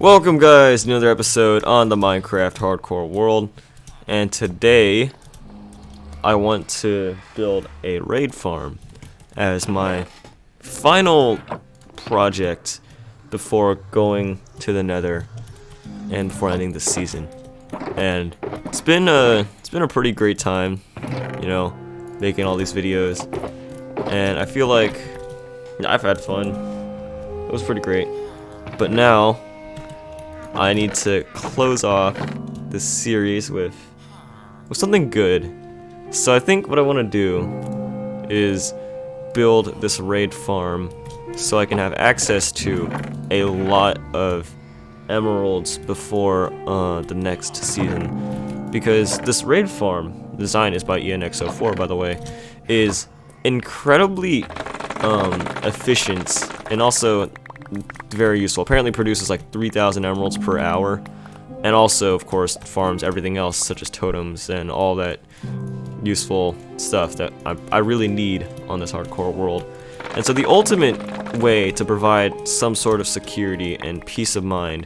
Welcome guys to another episode on the Minecraft Hardcore World, and today I want to build a raid farm as my final project before going to the Nether and before ending the season. And it's been a pretty great time, you know, making all these videos, and I feel like I've had fun. It was pretty great, but now I need to close off this series with something good. So I think what I want to do is build this raid farm so I can have access to a lot of emeralds before the next season. Because this raid farm, design is by ENX04 by the way, is incredibly efficient and also very useful. Apparently produces like 3,000 emeralds per hour, and also of course farms everything else such as totems and all that useful stuff that I really need on this hardcore world. And so the ultimate way to provide some sort of security and peace of mind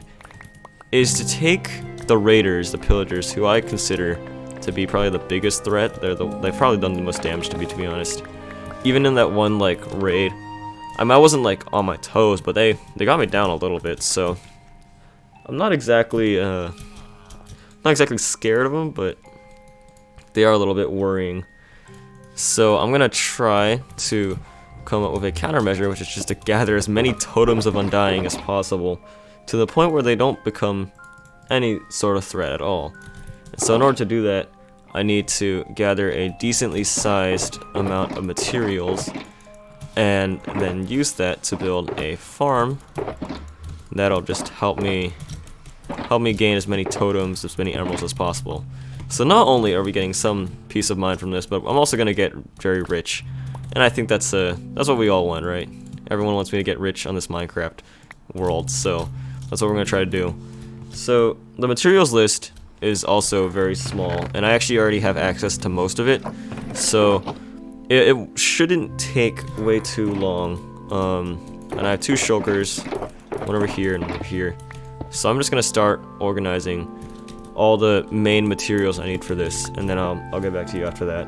is to take the raiders, the pillagers, who I consider to be probably the biggest threat. They've probably done the most damage to me, to be honest. Even in that one like raid, I mean, I wasn't like on my toes, but they got me down a little bit, so I'm not exactly scared of them, but they are a little bit worrying. So I'm gonna try to come up with a countermeasure, which is just to gather as many totems of undying as possible to the point where they don't become any sort of threat at all. And so in order to do that, I need to gather a decently sized amount of materials and then use that to build a farm that'll just help me gain as many totems, as many emeralds as possible. So not only are we getting some peace of mind from this, but I'm also gonna get very rich, and I think that's what we all want, right? Everyone wants me to get rich on this Minecraft world, so that's what we're gonna try to do. So the materials list is also very small, and I actually already have access to most of it, so it shouldn't take way too long. And I have two shulkers, one over here and one over here. So I'm just gonna start organizing all the main materials I need for this, and then I'll get back to you after that.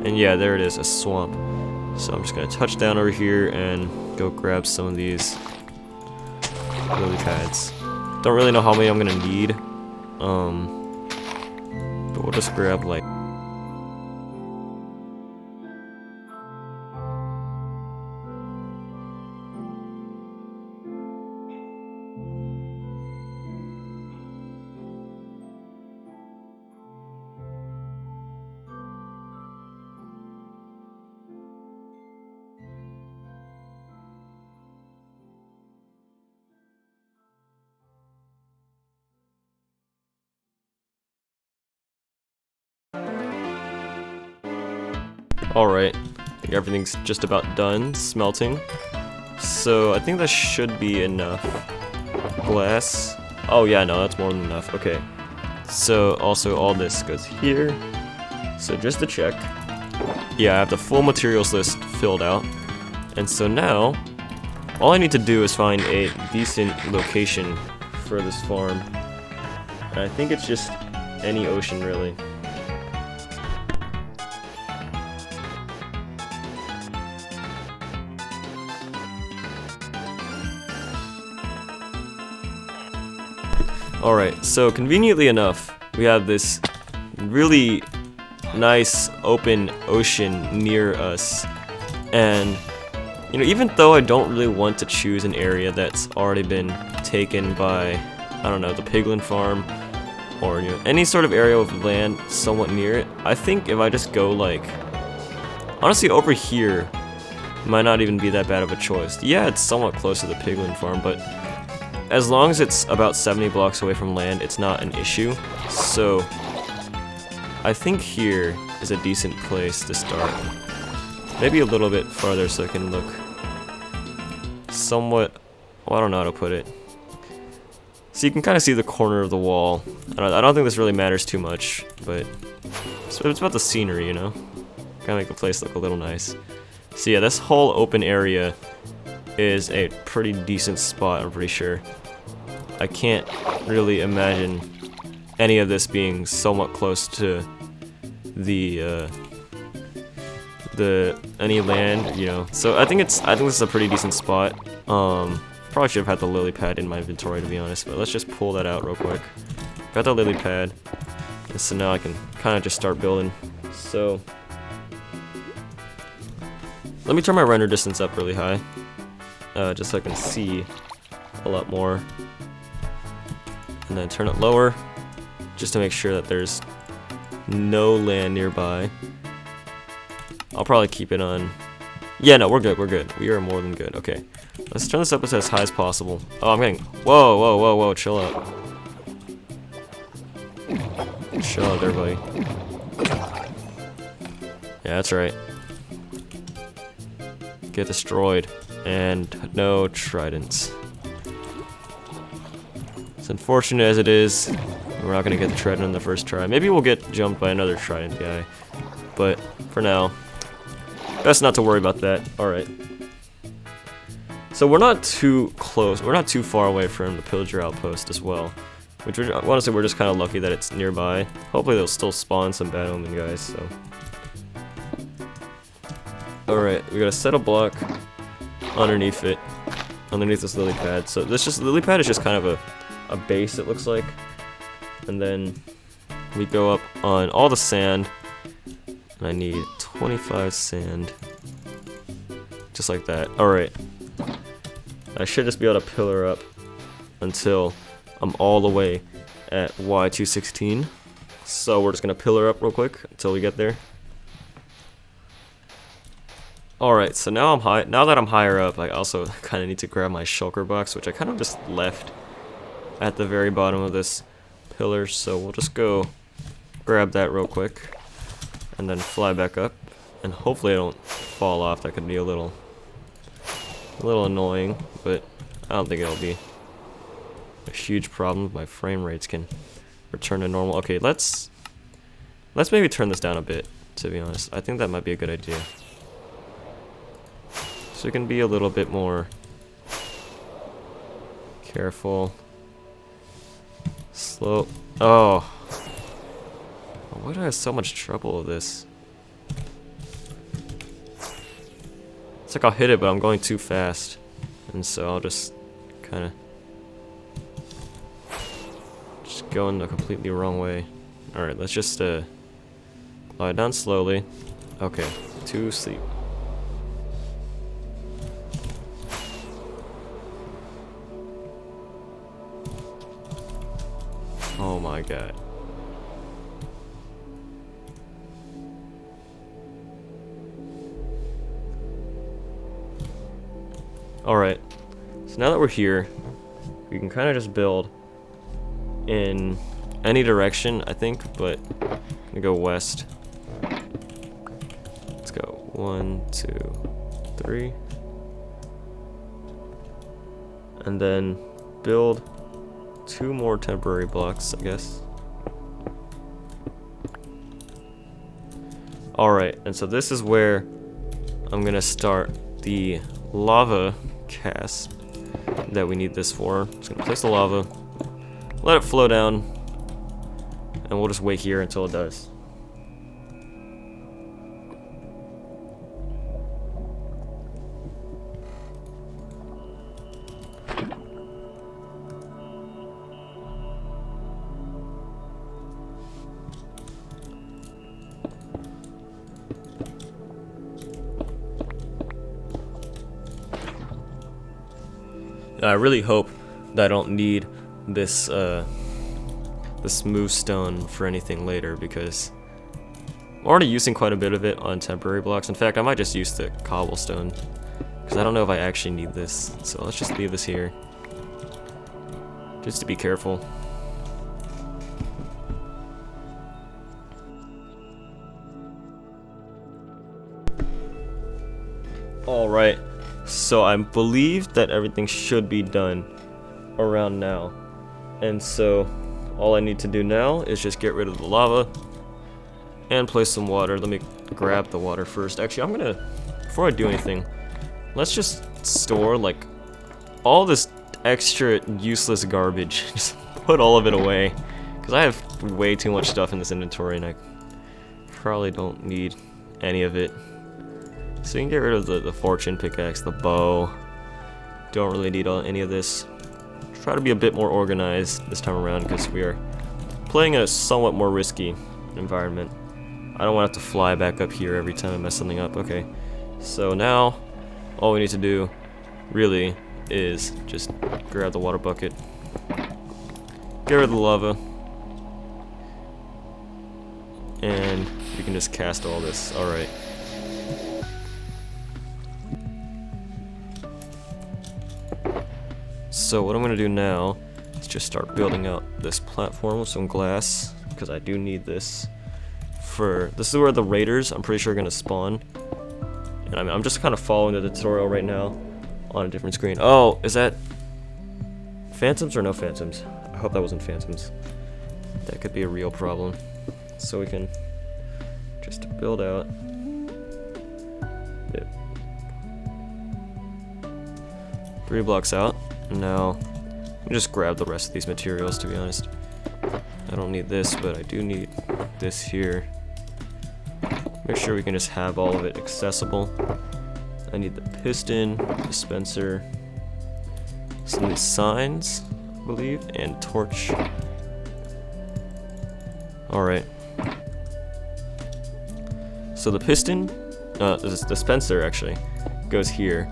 And yeah, there it is, a swamp. So I'm just gonna touch down over here and go grab some of these lily pads. Don't really know how many I'm gonna need, but we'll just grab like Alright, I think everything's just about done smelting. So I think that should be enough glass. Oh yeah, no, that's more than enough. Okay. So also all this goes here. So just to check. Yeah, I have the full materials list filled out. And so now, all I need to do is find a decent location for this farm. And I think it's just any ocean really. Alright, so conveniently enough, we have this really nice open ocean near us, and You know, even though I don't really want to choose an area that's already been taken by, I don't know, the piglin farm, or you know, any sort of area of land somewhat near it, I think if I just go like, honestly over here, might not even be that bad of a choice. Yeah, it's somewhat close to the piglin farm, but as long as it's about 70 blocks away from land, it's not an issue. So I think here is a decent place to start. Maybe a little bit farther so I can look somewhat, well, I don't know how to put it. So you can kind of see the corner of the wall. I don't think this really matters too much, but it's about the scenery, you know? Kind of make the place look a little nice. So yeah, this whole open area is a pretty decent spot, I'm pretty sure. I can't really imagine any of this being somewhat close to the any land, you know. So I think this is a pretty decent spot. Probably should have had the lily pad in my inventory, to be honest, but let's just pull that out real quick. Got the lily pad, and so now I can kind of just start building. So let me turn my render distance up really high, just so I can see a lot more, and then turn it lower, just to make sure that there's no land nearby. I'll probably keep it on. Yeah, no, we're good, we're good. We are more than good. Okay, let's turn this up as high as possible. Oh, I'm getting, whoa, whoa, whoa, whoa, chill out. Chill out there, buddy. Yeah, that's right. Get destroyed. And no tridents. As unfortunate as it is, we're not gonna get the trident on the first try. Maybe we'll get jumped by another trident guy. But for now, best not to worry about that. Alright. So we're not too close, we're not too far away from the pillager outpost as well. Which, honestly, we're just kind of lucky that it's nearby. Hopefully they'll still spawn some bad omen guys, so. Alright, we got a set of block underneath it. Underneath this lily pad. So lily pad is just kind of a base, it looks like. And then we go up on all the sand. And I need 25 sand. Just like that. Alright. I should just be able to pillar up until I'm all the way at Y216. So we're just gonna pillar up real quick until we get there. Alright, so now that I'm higher up, I also kinda need to grab my shulker box, which I kind of just left at the very bottom of this pillar, so we'll just go grab that real quick and then fly back up, and hopefully I don't fall off. That could be a little annoying, but I don't think it'll be a huge problem. My frame rates can return to normal. Okay, let's maybe turn this down a bit, to be honest. I think that might be a good idea. So we can be a little bit more careful. Slow. Oh. Why do I have so much trouble with this? It's like I'll hit it, but I'm going too fast. And so I'll just kind of go in the completely wrong way. Alright, let's just lie down slowly. Okay, to sleep. Oh my god. Alright, so now that we're here, we can kind of just build in any direction, I think, but I'm gonna go west. Let's go 1, 2, 3. And then build 2 more temporary blocks, I guess. Alright, and so this is where I'm gonna start the lava cast that we need this for. Just gonna place the lava, let it flow down, and we'll just wait here until it does. I really hope that I don't need this this smooth stone for anything later, because I'm already using quite a bit of it on temporary blocks. In fact, I might just use the cobblestone, because I don't know if I actually need this. So let's just leave this here, just to be careful. Alright, so I believe that everything should be done around now. And so all I need to do now is just get rid of the lava and place some water. Let me grab the water first. Actually, I'm gonna, before I do anything, let's just store like all this extra useless garbage. Just put all of it away, because I have way too much stuff in this inventory and I probably don't need any of it. So you can get rid of the fortune pickaxe, the bow. Don't really need any of this. Try to be a bit more organized this time around, because we are playing in a somewhat more risky environment. I don't want to have to fly back up here every time I mess something up. Okay, so now all we need to do really is just grab the water bucket, get rid of the lava, and we can just cast all this. Alright. So what I'm going to do now is just start building out this platform with some glass, because I do need this for, this is where the raiders, I'm pretty sure, are going to spawn. And I'm just kind of following the tutorial right now on a different screen. Oh, is that phantoms or no phantoms? I hope that wasn't phantoms. That could be a real problem. So we can just build out it. 3 blocks out. Now, let me just grab the rest of these materials, to be honest. I don't need this, but I do need this here. Make sure we can just have all of it accessible. I need the piston, dispenser, some of these signs, I believe, and torch. Alright. So the piston, this dispenser actually, goes here.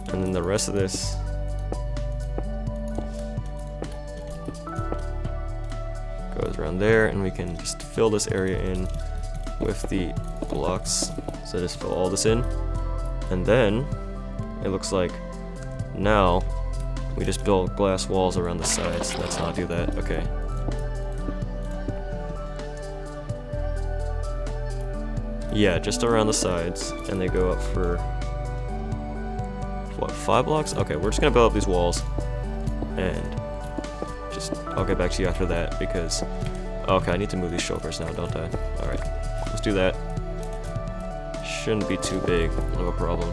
And then the rest of this goes around there, and we can just fill this area in with the blocks. So just fill all this in, and then it looks like now we just build glass walls around the sides. Let's not do that. Okay. Yeah, just around the sides, and they go up for what, 5 blocks? Okay, we're just gonna build up these walls, and just, I'll get back to you after that, because, okay, I need to move these shoulders now, don't I? Alright, let's do that. Shouldn't be too big of a problem.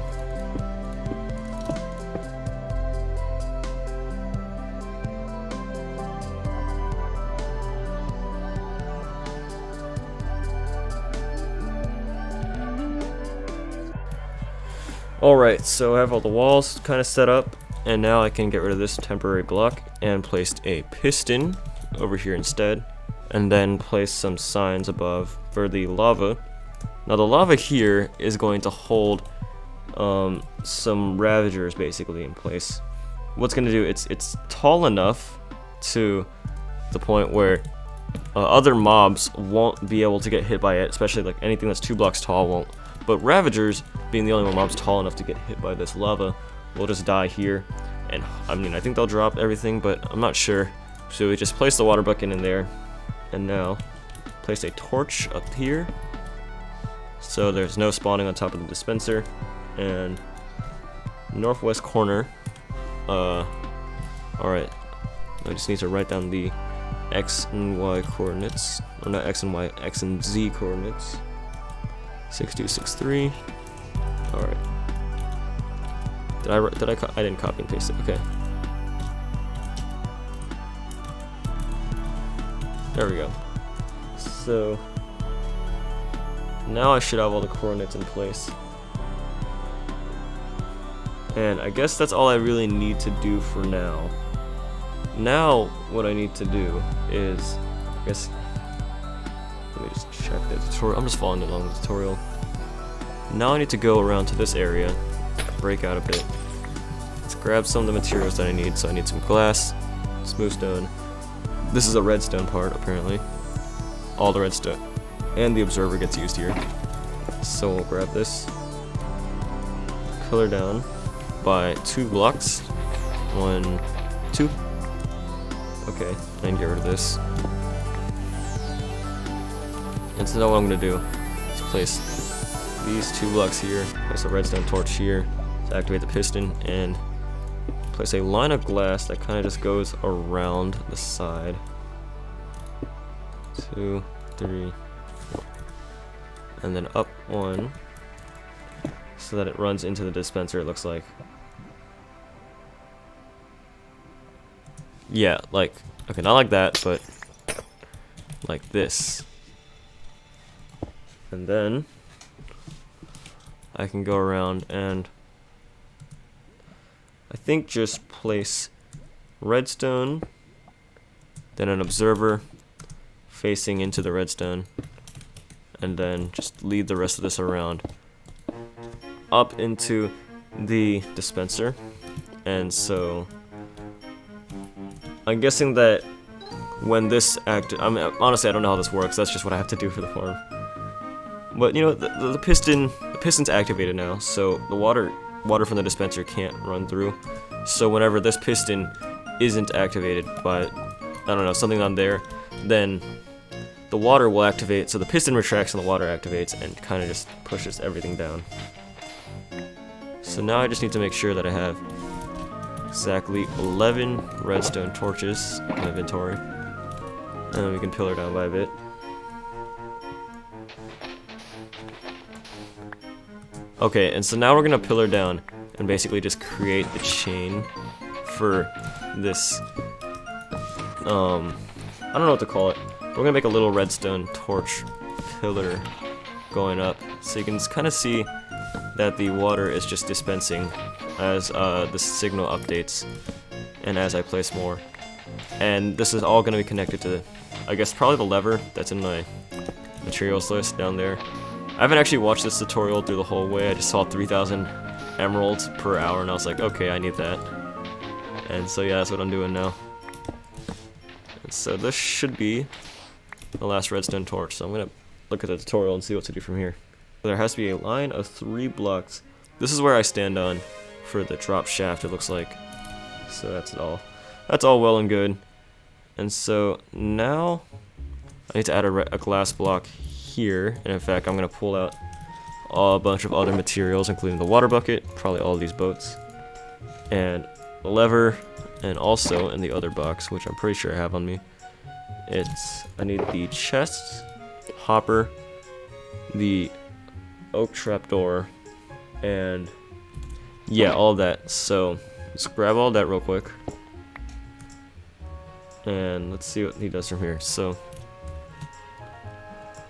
Alright, so I have all the walls kind of set up, and now I can get rid of this temporary block and placed a piston over here instead, and then place some signs above for the lava. Now the lava here is going to hold some ravagers basically in place. What's going to do, it's tall enough to the point where other mobs won't be able to get hit by it, especially like anything that's 2 blocks tall won't. But ravagers, being the only one mobs tall enough to get hit by this lava, will just die here. And I mean, I think they'll drop everything, but I'm not sure. So we just place the water bucket in there, and now place a torch up here, so there's no spawning on top of the dispenser. And northwest corner, alright, I just need to write down the X and Y coordinates, or not X and Y, X and Z coordinates. 6263. Alright. I didn't copy and paste it. Okay. There we go. So now I should have all the coordinates in place. And I guess that's all I really need to do for now. Now what I need to do is, I guess, let me just check the tutorial. I'm just following along the tutorial. Now I need to go around to this area, break out a bit. Let's grab some of the materials that I need. So I need some glass, smooth stone. This is a redstone part, apparently. All the redstone. And the observer gets used here. So we'll grab this. Pillar down by 2 blocks. 1, 2. Okay, and get rid of this. And so now what I'm going to do is place these 2 blocks here, place a redstone torch here to activate the piston, and place a line of glass that kind of just goes around the side. 2, 3, 4. And then up 1 so that it runs into the dispenser, it looks like. Yeah, like, okay, not like that, but like this. And then I can go around and I think just place redstone, then an observer facing into the redstone, and then just lead the rest of this around up into the dispenser. And so I'm guessing that when this honestly I don't know how this works, that's just what I have to do for the farm. But you know, the piston's activated now, so the water from the dispenser can't run through. So whenever this piston isn't activated by, I don't know, something on there, then the water will activate, so the piston retracts and the water activates and kind of just pushes everything down. So now I just need to make sure that I have exactly 11 redstone torches in inventory, and then we can pillar down by a bit. Okay, and so now we're gonna pillar down and basically just create the chain for this, I don't know what to call it. We're gonna make a little redstone torch pillar going up, so you can kind of see that the water is just dispensing as the signal updates and as I place more. And this is all gonna be connected to, I guess, probably the lever that's in my materials list down there. I haven't actually watched this tutorial through the whole way. I just saw 3,000 emeralds per hour and I was like, okay, I need that. And so yeah, that's what I'm doing now. And so this should be the last redstone torch. So I'm gonna look at the tutorial and see what to do from here. There has to be a line of 3 blocks. This is where I stand on for the drop shaft, it looks like. So that's all well and good. And so now I need to add a glass block here, and in fact I'm going to pull out a bunch of other materials, including the water bucket, probably all of these boats, and the lever, and also in the other box, which I'm pretty sure I have on me, I need the chest, hopper, the oak trapdoor, and yeah, all of that. So let's grab all that real quick, and let's see what he does from here. So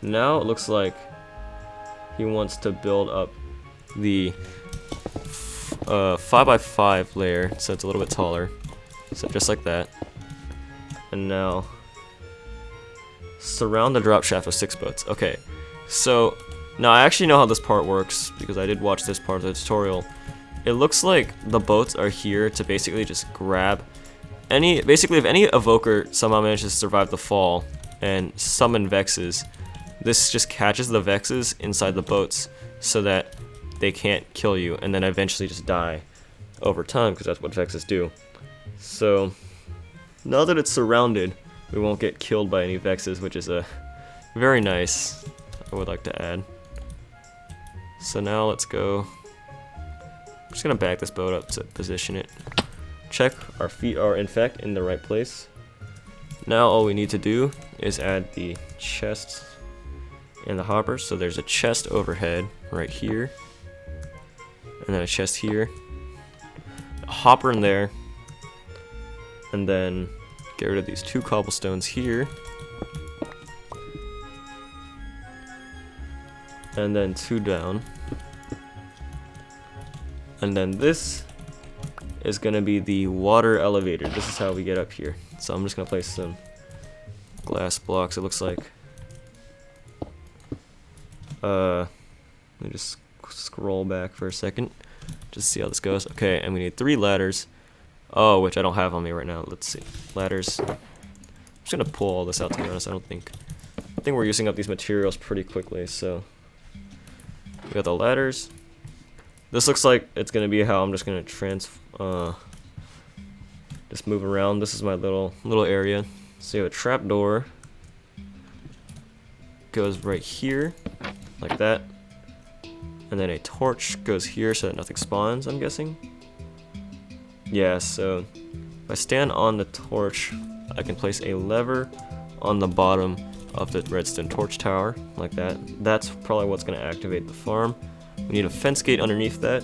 now it looks like he wants to build up the 5x5 layer, so it's a little bit taller. So just like that. And now surround the drop shaft with 6 boats. Okay, so now I actually know how this part works because I did watch this part of the tutorial. It looks like the boats are here to basically just grab basically if any evoker somehow manages to survive the fall and summon Vexes, this just catches the Vexes inside the boats so that they can't kill you and then eventually just die over time, because that's what Vexes do. So now that it's surrounded, we won't get killed by any Vexes, which is very nice, I would like to add. So now let's go. I'm just gonna back this boat up to position it. Check our feet are in fact in the right place. Now all we need to do is add the chest and the hopper. So there's a chest overhead right here, and then a chest here, a hopper in there, and then get rid of these 2 cobblestones here, and then 2 down, and then this is gonna be the water elevator. This is how we get up here. So I'm just gonna place some glass blocks, it looks like. Let me just scroll back for a second. just see how this goes. Okay, and we need 3 ladders. Oh, which I don't have on me right now. Let's see. Ladders. I'm just gonna pull all this out, to be honest. I think we're using up these materials pretty quickly, so we got the ladders. This looks like it's gonna be how I'm just gonna just move around. This is my little area. So you have a trap door. Goes right here, like that. And then a torch goes here so that nothing spawns, I'm guessing. Yeah, so if I stand on the torch, I can place a lever on the bottom of the redstone torch tower, like that. That's probably what's going to activate the farm. We need a fence gate underneath that.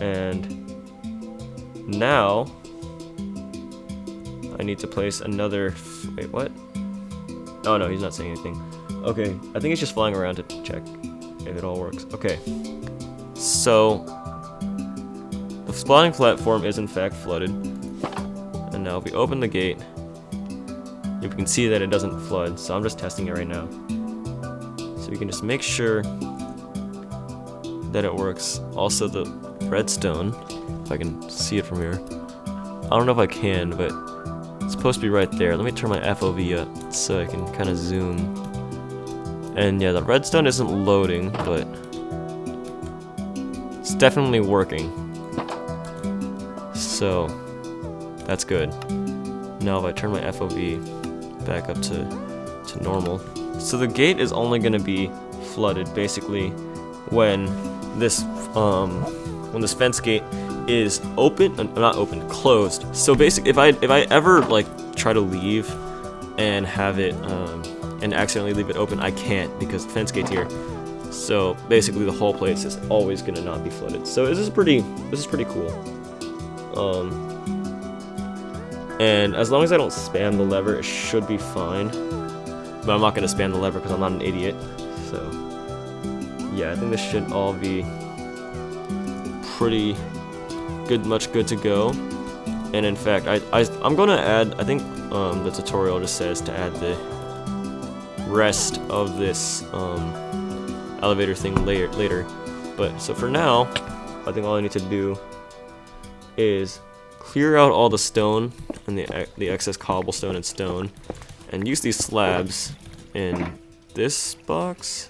And now I need to place another... Wait, what? Oh no, he's not saying anything. Okay, I think he's just flying around to check if it all works. Okay, so the spawning platform is in fact flooded. And now if we open the gate, you can see that it doesn't flood, so I'm just testing it right now. So we can just make sure that it works. Also the redstone, if I can see it from here. I don't know if I can, but it's supposed to be right there. Let me turn my FOV up so I can kind of zoom. And yeah, the redstone isn't loading, but it's definitely working. So that's good. Now if I turn my FOV back up to normal. So the gate is only going to be flooded basically when this fence gate is open, not open, closed. So basically, if I ever like try to leave and have it and accidentally leave it open, I can't because the fence gate's here. So basically, the whole place is always gonna not be flooded. So this is pretty cool. And as long as I don't spam the lever, it should be fine. But I'm not gonna spam the lever because I'm not an idiot. So yeah, I think this should all be pretty good, much good to go. And in fact, I'm gonna add, I think the tutorial just says to add the rest of this elevator thing later. But so for now, I think all I need to do is clear out all the stone and the excess cobblestone and stone, and use these slabs in this box.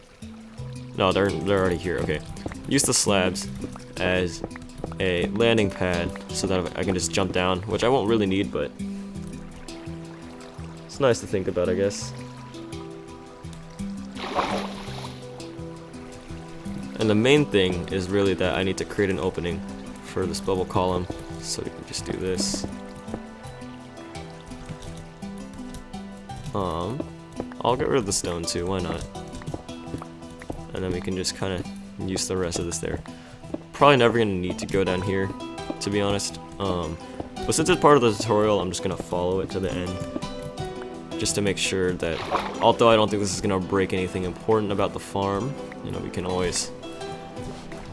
No, they're already here. Okay, use the slabs as a landing pad so that I can just jump down, which I won't really need, but it's nice to think about, I guess. And the main thing is really that I need to create an opening for this bubble column, so we can just do this. I'll get rid of the stone too, why not? And then we can just kind of use the rest of this there. Probably never gonna need to go down here, to be honest. But since it's part of the tutorial, I'm just gonna follow it to the end, just to make sure that, although I don't think this is gonna break anything important about the farm, you know, we can always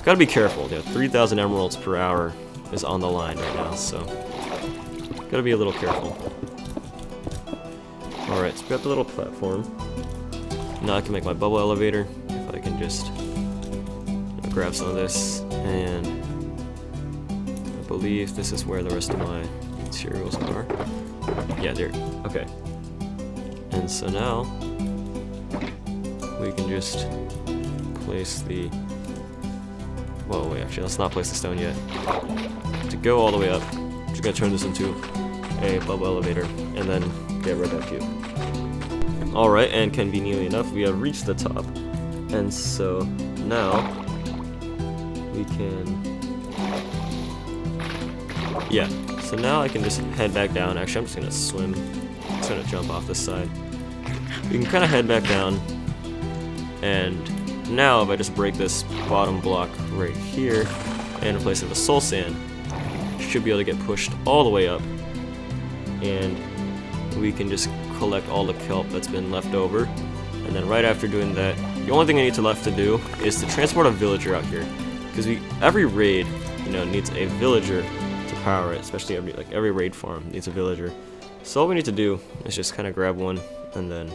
gotta be careful. You know, 3,000 emeralds per hour is on the line right now, so gotta be a little careful. All right, so we got the little platform. Now I can make my bubble elevator if I can just grab some of this, and I believe this is where the rest of my materials are. Yeah, there. Okay. And so now we can just place the... Whoa, wait, actually, let's not place the stone yet. To go all the way up, I'm just gonna turn this into a bubble elevator, and then get right back to you. Alright, and conveniently enough, we have reached the top. And so now we can... Yeah, so now I can just head back down. Actually, I'm just gonna swim. I'm just gonna jump off this side. We can kind of head back down, and now if I just break this bottom block right here and replace it with soul sand, should be able to get pushed all the way up, and we can just collect all the kelp that's been left over. And then right after doing that, the only thing I need left to do is to transport a villager out here, because every raid, you know, needs a villager to power it, especially every raid farm needs a villager. So all we need to do is just kind of grab one and then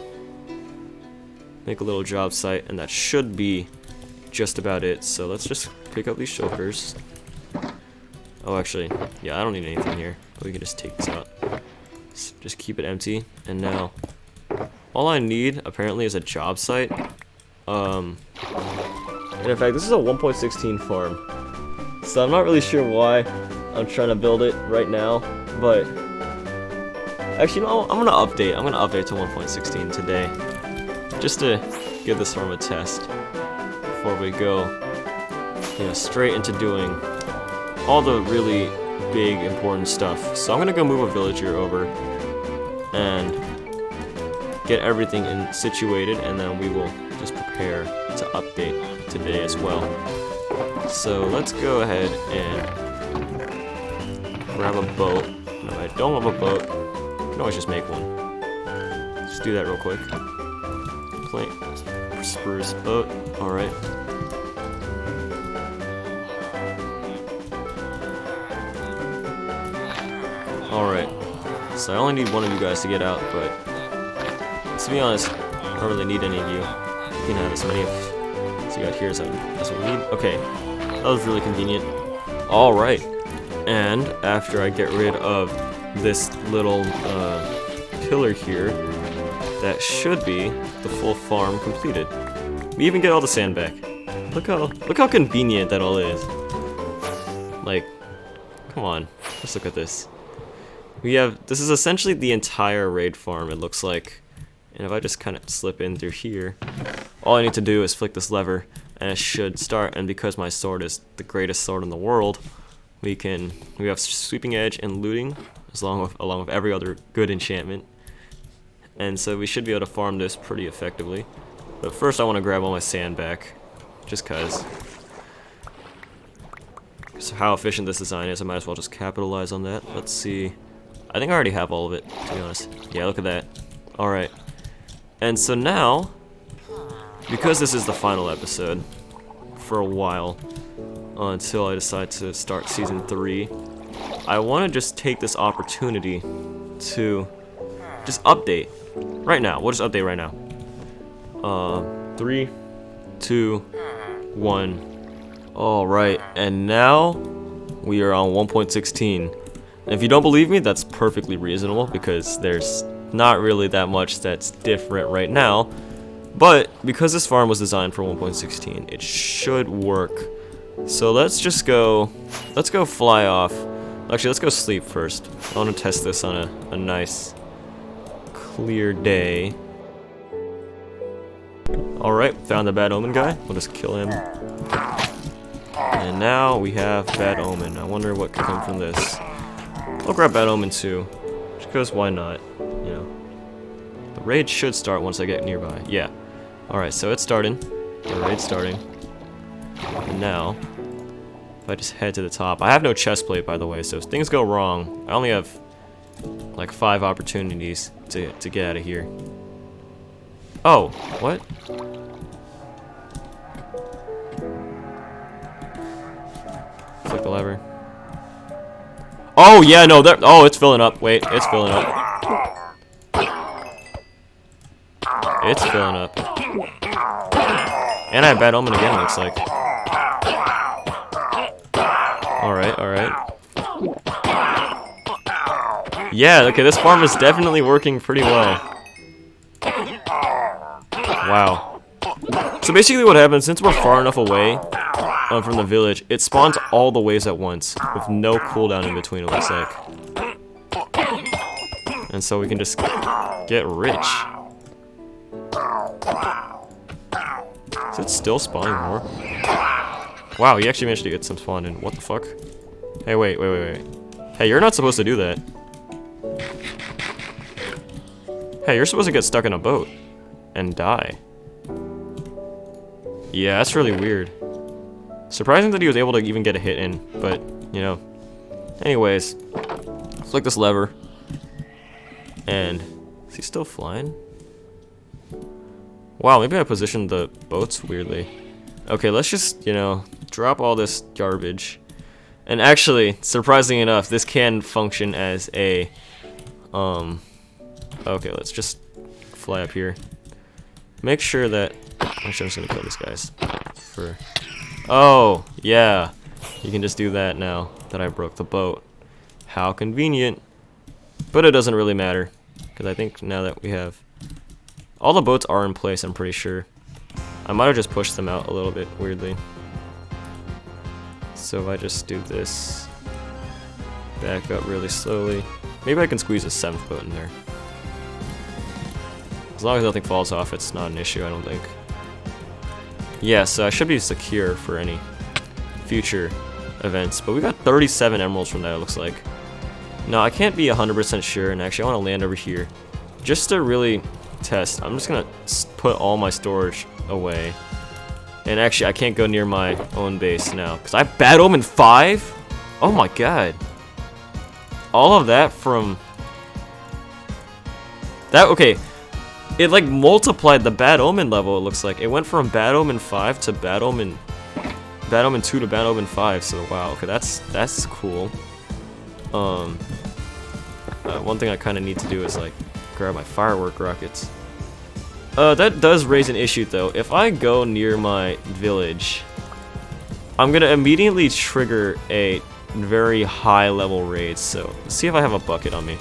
make a little job site, and that should be just about it. So let's just pick up these shulkers. Oh, actually, yeah, I don't need anything here. We can just take this out. Just keep it empty. And now, all I need, apparently, is a job site. And in fact, this is a 1.16 farm. So I'm not really sure why I'm trying to build it right now. But, actually, no, I'm gonna update. I'm gonna update to 1.16 today. Just to give this farm a test. Before we go, straight into doing all the really big, important stuff. So I'm gonna go move a villager over and get everything situated, and then we will just prepare to update today as well. So let's go ahead and grab a boat. No, I don't have a boat. I can always just make one. Just do that real quick. Plank, spruce boat. All right. Alright, so I only need one of you guys to get out, but to be honest, I don't really need any of you. You can have as many as you got here as we need. Okay, that was really convenient. Alright, and after I get rid of this little pillar here, that should be the full farm completed. We even get all the sand back. Look how convenient that all is. Like, come on, let's look at this. This is essentially the entire raid farm, it looks like. And if I just kind of slip in through here, all I need to do is flick this lever, and it should start. And because my sword is the greatest sword in the world, we have sweeping edge and looting, along with every other good enchantment. And so we should be able to farm this pretty effectively. But first I want to grab all my sand back, just cause. So how efficient this design is, I might as well just capitalize on that. Let's see. I think I already have all of it, to be honest. Yeah, look at that. Alright. And so now, because this is the final episode, for a while, until I decide to start Season 3, I want to just take this opportunity to just update. Right now. We'll just update right now. 3, 2, 1. Alright, and now we are on 1.16. And if you don't believe me, that's perfectly reasonable because there's not really that much that's different right now. But because this farm was designed for 1.16, it should work. So let's go fly off. Actually, let's go sleep first. I want to test this on a nice, clear day. Alright, found the Bad Omen guy. We'll just kill him. And now we have Bad Omen. I wonder what could come from this. I'll grab Bad Omen too. Just because why not? The raid should start once I get nearby. Yeah. Alright, so it's starting. The raid's starting. And now, if I just head to the top. I have no chest plate, by the way, so if things go wrong, I only have like 5 opportunities to get out of here. Oh, what? Click the lever. Oh yeah, no, oh, it's filling up. Wait, it's filling up. It's filling up. And I have Bad Omen again, it looks like. Alright, alright. Yeah, okay, this farm is definitely working pretty well. Wow. So basically what happens, since we're far enough away from the village, it spawns all the waves at once, with no cooldown in between, it looks like. And so we can just get rich. Is it still spawning more? Wow, he actually managed to get some spawn in. What the fuck? Hey, wait. Hey, you're not supposed to do that. Hey, you're supposed to get stuck in a boat and die. Yeah, that's really weird. Surprising that he was able to even get a hit in, but, you know. Anyways, flick this lever. And, is he still flying? Wow, maybe I positioned the boats weirdly. Okay, let's just, you know, drop all this garbage. And actually, surprisingly enough, this can function as a, okay, let's just fly up here. Make sure that, actually I'm just gonna kill these guys. Oh, yeah. You can just do that now that I broke the boat. How convenient. But it doesn't really matter, because I think now that we have... all the boats are in place, I'm pretty sure. I might have just pushed them out a little bit, weirdly. So if I just do this, back up really slowly. Maybe I can squeeze a 7th boat in there. As long as nothing falls off, it's not an issue, I don't think. Yeah, so I should be secure for any future events. But we got 37 emeralds from that, it looks like. No, I can't be 100% sure, and actually I want to land over here. Just to really test, I'm just going to put all my storage away. And actually, I can't go near my own base now, because I have Bad Omen 5? Oh my god. All of that from... that, okay. It like multiplied the Bad Omen level, it looks like. It went from Bad Omen 5 to Bad Omen 2 to Bad Omen 5, so wow, okay, that's cool. One thing I kind of need to do is like grab my firework rockets. That does raise an issue though. If I go near my village, I'm gonna immediately trigger a very high level raid, so let's see if I have a bucket on me.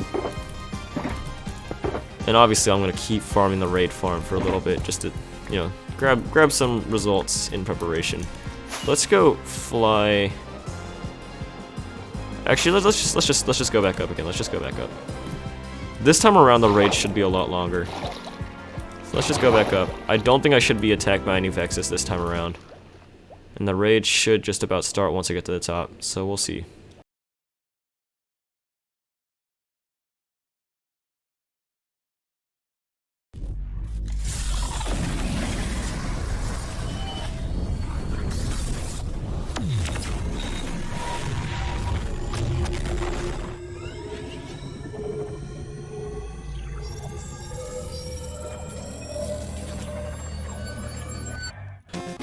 And obviously I'm gonna keep farming the raid farm for a little bit just to, you know, grab some results in preparation. Let's go fly. Actually, let's just go back up again. Let's just go back up. This time around the raid should be a lot longer. So let's just go back up. I don't think I should be attacked by any Vexus this time around. And the raid should just about start once I get to the top, so we'll see.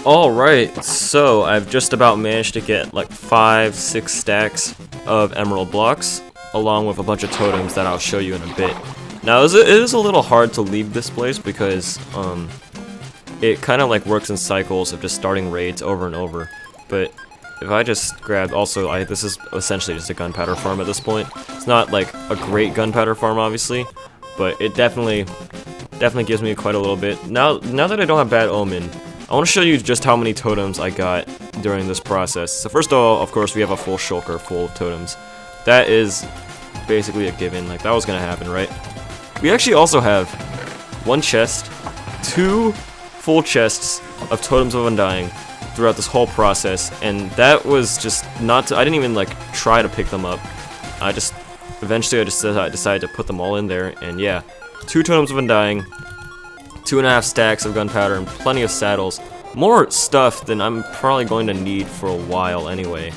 Alright, so I've just about managed to get like 5-6 stacks of emerald blocks, along with a bunch of totems that I'll show you in a bit. Now, it is a little hard to leave this place because it kind of like works in cycles of just starting raids over and over. But if I just grab, also, this is essentially just a gunpowder farm at this point. It's not like a great gunpowder farm, obviously, but it definitely gives me quite a little bit. Now that I don't have Bad Omen, I want to show you just how many totems I got during this process. So first of all, of course, we have a full shulker full of totems. That is basically a given, like that was gonna happen, right? We actually also have 1 chest, 2 full chests of Totems of Undying throughout this whole process, and that was just not to, I didn't even like try to pick them up. Eventually I just decided to put them all in there, and yeah, 2 Totems of Undying, 2.5 stacks of gunpowder, and plenty of saddles. More stuff than I'm probably going to need for a while anyway.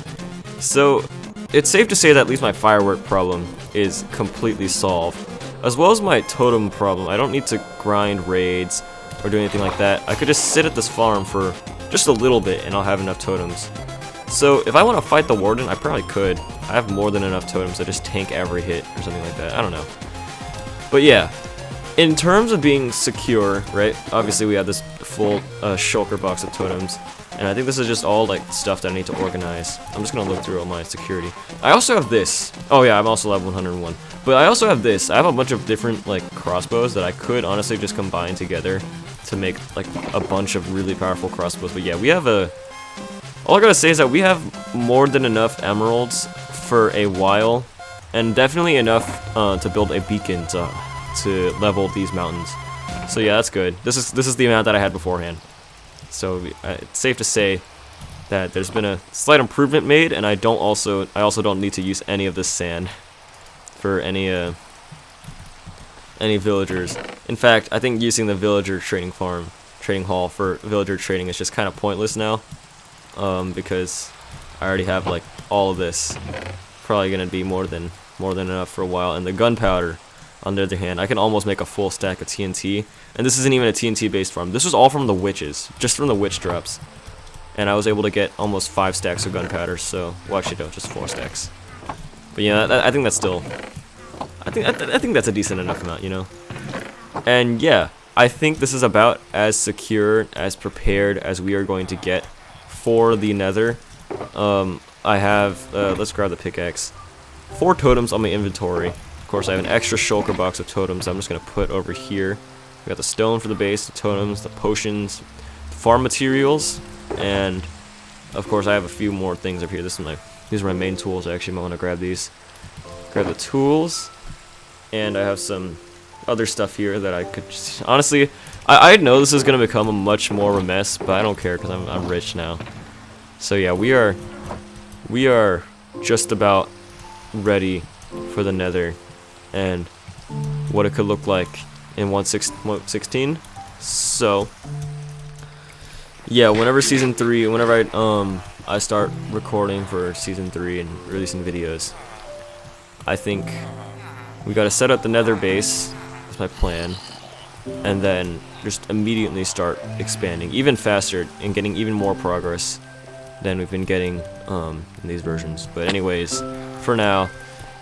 So, it's safe to say that at least my firework problem is completely solved. As well as my totem problem. I don't need to grind raids or do anything like that. I could just sit at this farm for just a little bit and I'll have enough totems. So, if I want to fight the warden, I probably could. I have more than enough totems to just tank every hit or something like that. I don't know. But yeah. In terms of being secure, right, obviously we have this full shulker box of totems, and I think this is just all like stuff that I need to organize. I'm just gonna look through all my security. I also have this. Oh yeah, I'm also level 101. But I also have this. I have a bunch of different like crossbows that I could honestly just combine together to make like a bunch of really powerful crossbows. But yeah, we have all I gotta say is that we have more than enough emeralds for a while, and definitely enough to build a beacon to level these mountains. So yeah, that's good. This is the amount that I had beforehand. So it's safe to say that there's been a slight improvement made, and I also don't need to use any of this sand for any villagers. In fact, I think using the villager trading hall for villager trading is just kind of pointless now, because I already have like all of this. Probably gonna be more than enough for a while, and the gunpowder. On the other hand, I can almost make a full stack of TNT, and this isn't even a TNT based farm. This was all from the witches, just from the witch drops, and I was able to get almost 5 stacks of gunpowder. So, well, actually, no, just 4 stacks. But yeah, I think that's still, I think that's a decent enough amount, you know. And yeah, I think this is about as secure, as prepared as we are going to get for the Nether. I have, let's grab the pickaxe, 4 totems on my inventory. Of course, I have an extra shulker box of totems I'm just going to put over here. We got the stone for the base, the totems, the potions, the farm materials, and of course I have a few more things up here. These are my main tools. I actually might want to grab these. Grab the tools, and I have some other stuff here that I could just, honestly, I know this is going to become a much more of a mess, but I don't care because I'm rich now. So yeah, we are just about ready for the Nether and what it could look like in 1.16. So yeah, whenever I start recording for season 3 and releasing videos, I think we gotta set up the Nether base. That's my plan, and then just immediately start expanding even faster and getting even more progress than we've been getting in these versions. But anyways, for now,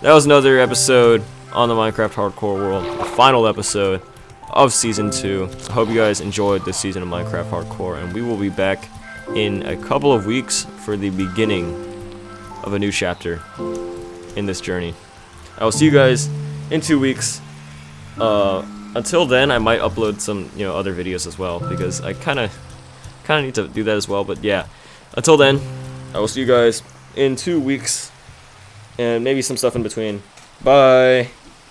that was another episode on the Minecraft Hardcore World, the final episode of Season 2. I hope you guys enjoyed this season of Minecraft Hardcore, and we will be back in a couple of weeks for the beginning of a new chapter in this journey. I will see you guys in 2 weeks. Until then, I might upload some, other videos as well, because I kind of need to do that as well. But yeah, until then, I will see you guys in 2 weeks, and maybe some stuff in between. Bye.